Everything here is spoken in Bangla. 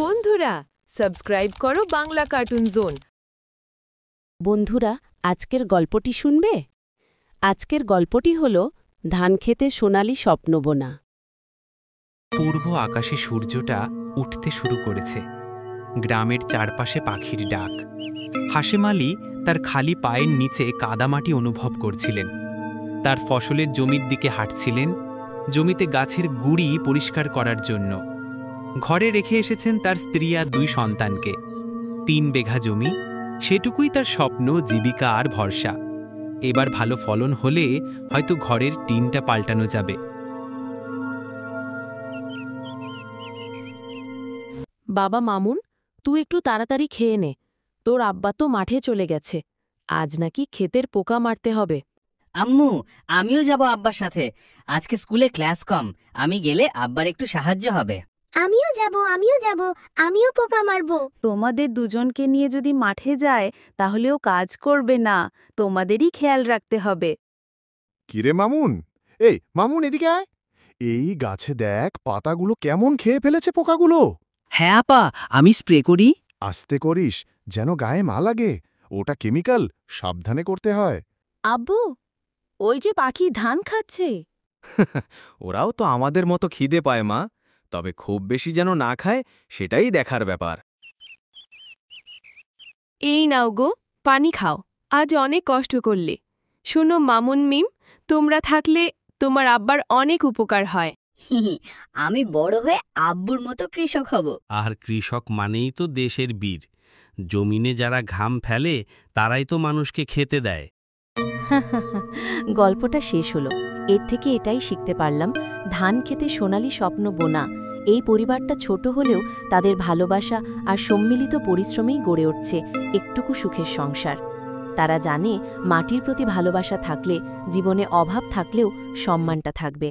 বন্ধুরা সাবস্ক্রাইব করো বাংলা কার্টুন জোন। বন্ধুরা আজকের গল্পটি শুনবে? আজকের গল্পটি হল ধানক্ষেতে সোনালি স্বপ্ন বোনা। পূর্ব আকাশে সূর্যটা উঠতে শুরু করেছে। গ্রামের চারপাশে পাখির ডাক। হাশেম আলী তার খালি পায়ের নিচে কাদামাটি অনুভব করছিলেন। তার ফসলের জমির দিকে হাঁটছিলেন, জমিতে গাছের গুঁড়ি পরিষ্কার করার জন্য। ঘরে রেখে এসেছেন তার স্ত্রী আর 2 সন্তানকে। 3 বিঘা জমি, সেটুকুই তার স্বপ্ন, জীবিকা আর ভরসা। এবার ভালো ফলন হলে হয়তো ঘরের টিনটা পাল্টানো যাবে। বাবা মামুন, তুই একটু তাড়াতাড়ি খেয়ে নে, তোর আব্বা তো মাঠে চলে গেছে। আজ নাকি ক্ষেতের পোকা মারতে হবে। আম্মু, আমিও যাব আব্বার সাথে। আজকে স্কুলে ক্লাস কম, আমি গেলে আব্বার একটু সাহায্য হবে। আমিও যাব, আমিও পোকা মারবো। তোমাদের দুজনকে নিয়ে যদি মাঠে যায় তাহলেও কাজ করবে না, তোমাদেরই খেয়াল রাখতে হবে। কিরে মামুন, মামুন এদিকে আয়। এই গাছে দেখ পাতাগুলো কেমন খেয়ে ফেলেছে পোকাগুলো। হ্যাঁ আপা, আমি স্প্রে করি। আস্তে করিস, যেন গায়ে মা লাগে। ওটা কেমিক্যাল, সাবধানে করতে হয়। আব্বু, ওই যে পাখি ধান খাচ্ছে। ওরাও তো আমাদের মতো খিদে পায় মা, তবে খুব বেশি যেন না খায় সেটাই দেখার ব্যাপার। এই নাও গো, পানি খাও, আজ অনেক কষ্ট করলে। শোনো মামুন মিম, তোমরা থাকলে তোমার আব্বার অনেক উপকার হয়। আমি বড় হয়ে আব্বুর মতো কৃষক হব। আর কৃষক মানেই তো দেশের বীর। জমিনে যারা ঘাম ফেলে তারাই তো মানুষকে খেতে দেয়। গল্পটা শেষ হলো। এর থেকে এটাই শিখতে পারলাম, ধান খেতে সোনালি স্বপ্ন বোনা। এই পরিবারটা ছোট হলেও তাদের ভালোবাসা আর সম্মিলিত পরিশ্রমেই গড়ে উঠছে একটুকু সুখের সংসার। তারা জানে মাটির প্রতি ভালোবাসা থাকলে জীবনে অভাব থাকলেও সম্মানটা থাকবে।